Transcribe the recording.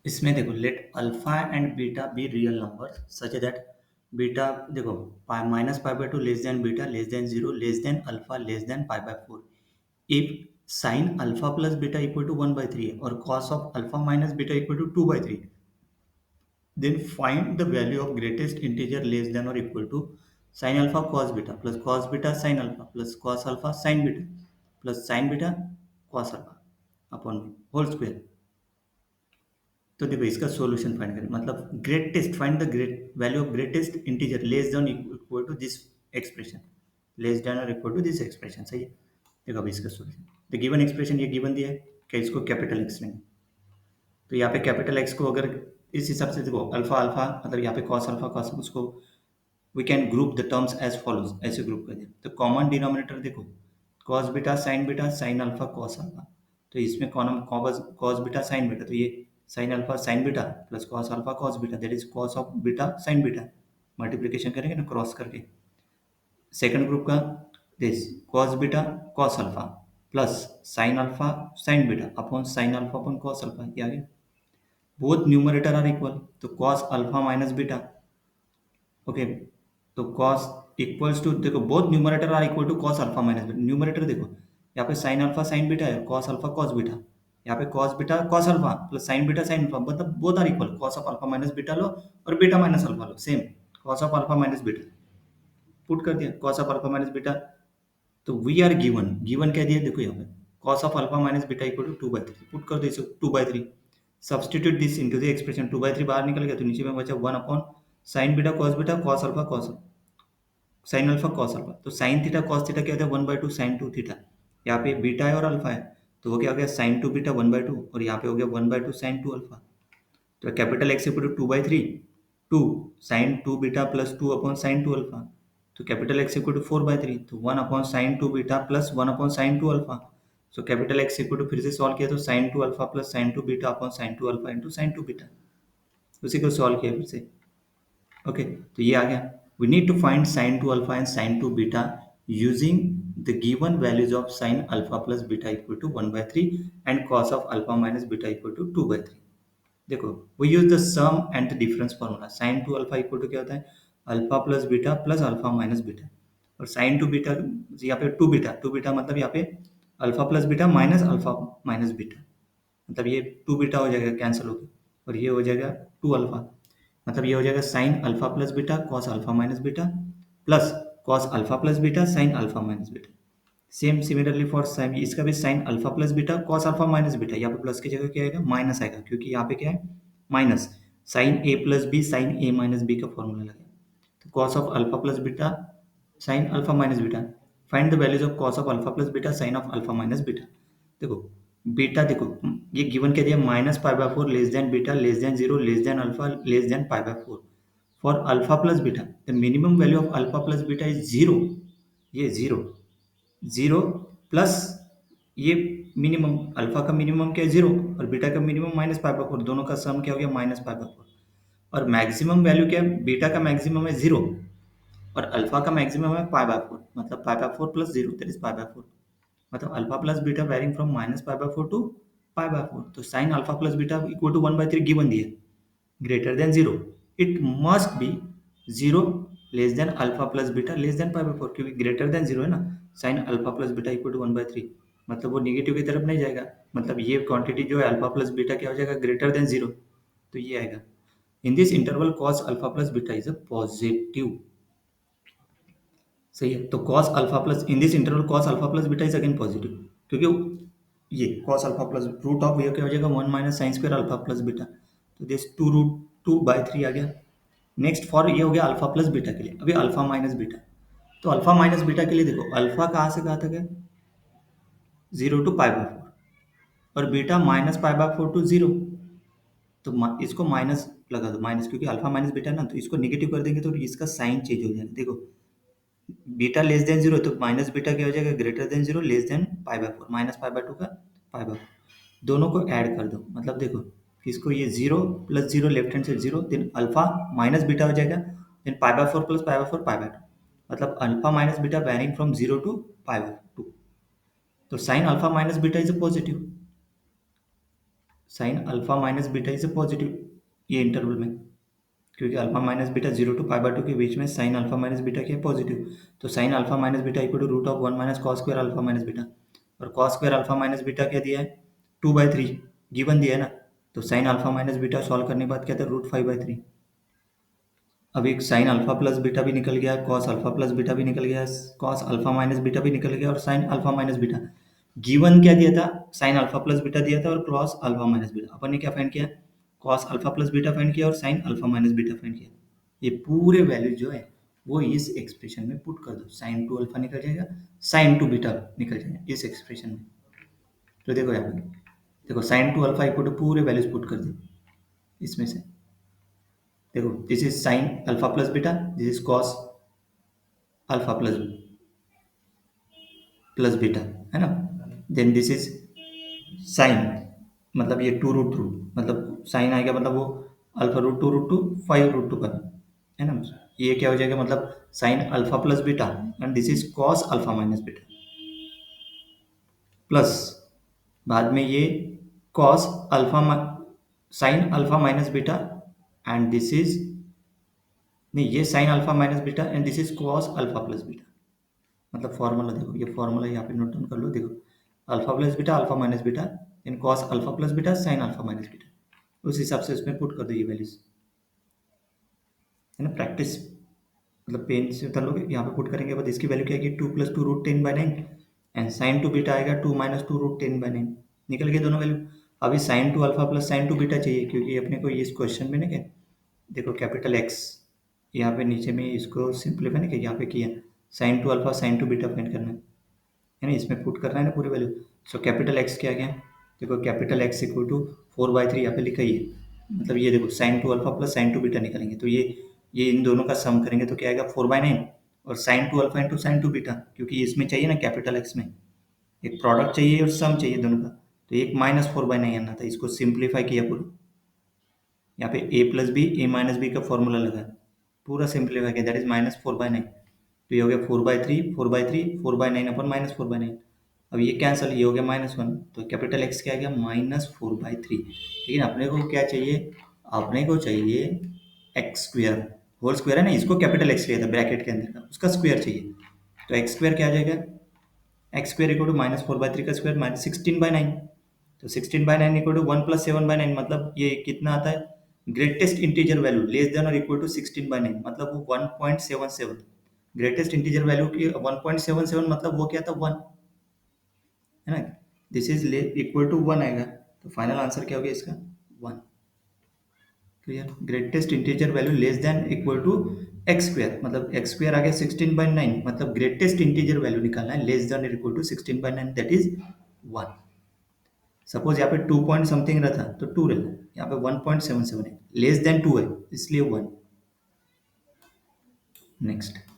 इसमें देखो let alpha and beta be real number such that beta देखो minus pi by two less than beta less than zero less than alpha less than pi by four if sine alpha plus beta equal to 1/3 है और cos of alpha minus beta equal to 2/3, then find the value of greatest integer less than or equal to sin alpha cos beta sin alpha plus cos alpha sin beta plus sin beta cos alpha upon whole square. तो देखो इसका solution find करें, मतलब greatest find the great value of greatest integer less than equal to this expression, less than और equal to this expression. सही है। देखो अभी इसका सॉल्यूशन, द गिवन एक्सप्रेशन ये गिवन दिया है क्या, इसको कैपिटल एक्स लेंगे तो यहाँ पे कैपिटल एक्स को अगर इस हिसाब से देखो अल्फा अल्फा मतलब यहाँ पे कॉस अल्फा कॉस उसको we can group the terms as follows, ऐसे ग्रुप कर दिया तो कॉमन डिनोमिनेटर देखो cos beta sine alpha cos alpha, तो इसमें common cos beta sine beta, तो ये sine alpha sine beta plus cos alpha cos beta that is cos of beta sine beta, multiplication करेंगे ना क्रॉस करके। Second group का this cos beta cos alpha plus sine alpha sine beta upon sine alpha upon cos alpha, ये आ गया। Both numerator are equal, तो cos alpha minus beta, okay, तो cos equals to देखो both numerator are equal to cos alpha minus beta, numerator देखो यहाँ पे sine alpha sine beta है, कॉस अल्फा कॉस बीटा, यहाँ पे cos beta cos alpha plus sine beta sine alpha, मतलब both are equal, cos of alpha minus beta लो और beta minus alpha लो, same cos of alpha minus beta put कर दिया cos of alpha minus beta. तो we are given given क्या दिया देखो यहाँ पे cos of alpha minus beta equal to 2/3 put कर दो इसे 2/3, substitute this into the expression 2/3 बाहर निकल गया तो नीचे में बचा 1 upon sine beta cos alpha cos sine alpha cos alpha, तो साइन थीटा कॉस थीटा क्या होता है 1/2 साइन 2 थीटा, यहाँ पे बीटा है और अल्फा है तो वो क्या हो गया साइन 2 बीटा 1/2 और यहाँ पे हो गया 1/2 साइन 2 अल्फा। तो capital x equal to 2/3 2 sine 2 beta plus 2 upon sine 2 alpha, तो कैपिटल एक्स इक्वल टू 4/3 तो 1 upon sine 2 beta plus 1 upon sine 2 alpha, so capital x equal to फिर से सॉल्व किया तो sine 2 alpha plus sine 2 beta upon sine 2 alpha into sine 2 beta, उसी को solve किया फिर से। ओके, तो ये आ गया we need to find sin 2 alpha and sin 2 beta using the given values of sin alpha plus beta equal to 1/3 and cos of alpha minus beta equal to 2/3। देखो we use the sum and the difference formula, sin 2 alpha equal to क्या होता है alpha plus beta plus alpha minus beta, और sin 2 beta यहाँ पे 2 beta मतलब यहाँ पे alpha plus beta minus alpha minus beta, मतलब ये 2 बीटा हो जाएगा कैंसिल होकर और ये हो जाएगा 2 अल्फा, मतलब ये हो जाएगा sine alpha plus beta cos alpha minus beta plus cos alpha plus beta sine alpha minus beta. Same similarly for sine इसका भी sine alpha plus beta cos alpha minus beta, यहाँ पे प्लस की जगह क्या आएगा माइनस आएगा क्योंकि यहाँ पे क्या है माइनस, साइन ए प्लस बी साइन ए माइनस बी का फॉर्मूला लगा, तो cos of alpha plus beta sine alpha minus beta, find the values of cos of alpha plus beta sign of alpha minus beta. देखो beta देखो ये given क्या दिया minus pi by four less than beta less than zero less than alpha less than pi by four, for alpha plus beta the minimum value of alpha plus beta is zero, ये zero zero plus ये minimum alpha का minimum क्या है zero और beta का minimum minus pi by four, दोनों का सम क्या हो गया माइनस पाई बाय फोर, और मैक्सिमम वैल्यू क्या है बीटा का मैक्सिमम है जीरो और अल्फा का मैक्सिमम है पाई बाय फोर, मतलब pi by four plus zero that is pi by four, मतलब alpha plus beta varying from minus pi by four to pi by four, तो sine alpha plus beta equal to 1/3 given दिया greater than zero, it must be zero less than alpha plus beta less than pi by four, क्योंकि greater than zero है ना, sine alpha plus beta equal to 1/3 मतलब वो negative की तरफ नहीं जाएगा, मतलब ये क्वांटिटी जो है अल्फा प्लस बीटा क्या हो जाएगा ग्रेटर देन जीरो, तो ये आएगा in this interval cos alpha plus beta is a positive. सही है, तो cos alpha plus in this interval cos alpha plus beta is again positive, क्योंकि ये cos alpha plus root of ये क्या हो जाएगा 1 minus sine square alpha plus beta, तो दिस 2√2/3 आ गया। नेक्स्ट फॉर ये हो गया अल्फा प्लस बीटा के लिए, अभी अल्फा माइनस बीटा, तो अल्फा माइनस बीटा के लिए देखो अल्फा कहाँ से कहाँ तक है 0 टू पाई बाय फोर और beta minus pi by four to zero, तो इसको माइनस लगा दो माइनस, क्योंकि अल्फा माइनस बीटा ना तो इसको निगेटिव कर देंगे तो इसका साइन चेंज हो जाएगा। देखो बीटा लेस देन जीरो तो माइनस बीटा क्या हो जाएगा greater than zero less than pi by four, minus pi by to का पाई बाय फोर, दोनों को ऐड कर दो, मतलब देखो इसको ये zero plus zero left hand side zero then alpha minus beta हो जाएगा then pi by four plus pi by four pi by two, मतलब alpha minus beta varying from zero to pi by two, तो sine alpha minus beta is a positive, sine alpha minus beta is a positive, ये interval में, क्योंकि alpha minus beta 0 to π/2 के बीच में sign alpha minus beta क्या है, positive. तो sine alpha minus beta equal to root of 1 minus cos square alpha minus beta, और cos square alpha minus beta क्या दिया है, 2/3 गिवन दिया है ना। तो sine alpha minus beta solve करने के बाद क्या था, √5/3। अब एक साइन अल्फा प्लस बीटा भी निकल गया, कॉस अल्फा प्लस बीटा भी निकल गया, कॉस अल्फा माइनस बीटा भी निकल गया, और sign alpha minus beta given क्या दिया था, साइन अल्फा प्लस बीटा दिया था और क्रॉस अल्फा माइनस बीटा। अपन ने क्या फाइंड किया, cos alpha plus beta find किया और sign alpha minus beta find किया। ये पूरे वैल्यू जो है वो इस एक्सप्रेशन में पुट कर दो, साइन टू अल्फा निकल जाएगा, साइन टू बीटा निकल जाएगा इस एक्सप्रेशन में। तो देखो यहाँ पे, देखो sine two alpha equal to पूरे वैल्यूज पुट कर दी इसमें से। देखो this is sine alpha plus beta, this is cos alpha plus beta, है ना। देन दिस इज साइन, मतलब ये 2√2, मतलब साइन आएगा मतलब वो अल्फा √2 5√2 का, है ना। ये क्या हो जाएगा, मतलब sign alpha plus beta, and this is cos alpha minus beta, plus बाद में ये cos alpha sign alpha minus beta, and this is, नहीं ये sine alpha minus beta and this is cos alpha plus beta. मतलब formula देखो, ये formula यहाँ पे नोट डाउन कर लो। देखो alpha plus beta alpha minus beta in cos alpha plus beta sine alpha minus beta, उस हिसाब से उसमें पुट कर दो ये वैल्यूज, है ना। प्रैक्टिस मतलब पेन से उतर लोगे, यहाँ पे पुट करेंगे बाद इसकी वैल्यू क्या है कि 2 + 2 √10/9 एंड साइन टू बीटा आएगा 2 - 2 √10/9, निकल गए दोनों वैल्यू। अभी sign two alpha plus sign to beta चाहिए, क्योंकि अपने को इस क्वेश्चन में ना क्या, देखो कैपिटल एक्स यहाँ पे नीचे में इसको सिंप्लीफाई नहीं किया, यहाँ पे किया sign two alpha sign to beta find करना है ना, इसमें पुट करना है ना पूरी वैल्यू। सो कैपिटल एक्स क्या गया, देखो कैपिटल एक्स इक्वल टू 4/3 यहाँ पे लिखा ही है, मतलब ये देखो sine two alpha plus sign to beta निकलेंगे, तो ये इन दोनों का सम करेंगे तो क्या आएगा 4/9, और sign two alpha into sign to beta, क्योंकि इसमें चाहिए ना कैपिटल एक्स में एक प्रोडक्ट चाहिए और सम चाहिए दोनों का, तो एक -4/9 आना था, इसको सिंप्लीफाई किया पूरा। यहाँ पे a plus b a minus b का फॉर्मूला लगा, पूरा सिंप्लीफाई किया, दैट इज -4/9। तो ये हो गया 4/3 4/3 4/9 अपन -4/9। अब ये कैंसिल, ये हो गया -1, तो कैपिटल एक्स क्या आ गया -4/3। लेकिन अपने को क्या चाहिए, अपने को चाहिए एक्स स्क्वेयर, होल स्क्वेयर है ना, इसको कैपिटल एक्स लिया था ब्रैकेट के अंदर का, उसका स्क्वेयर चाहिए। तो एक्स स्क्वेयर क्या आ जाएगा, एक्स स्क्वेयर इक्वल टू -4/3 का स्क्वेयर -16/9, तो 16/9 इक्वल टू 1 + 7/9, मतलब ये कितना आता है, greatest integer value less than और इक्वल टू 16/9, मतलब वो 1.77, ग्रेटेस्ट इंटीजर वैल्यू की 1.77, मतलब वो क्या था 1, है ना। दिस इज इक्वल टू 1 आएगा, तो फाइनल आंसर क्या हो गया इसका 1। Clear, greatest integer value less than equal to x square, मतलब एक्स स्क्वेयर आ गया 16/9, मतलब ग्रेटेस्ट इंटीजर वैल्यू निकालना है less than equal to 16/9, that is 1। Suppose यहाँ पे 2 पॉइंट समथिंग रहता तो 2 रहता, यहाँ पे 1.77 है, लेस देन 2 है इसलिए 1। नेक्स्ट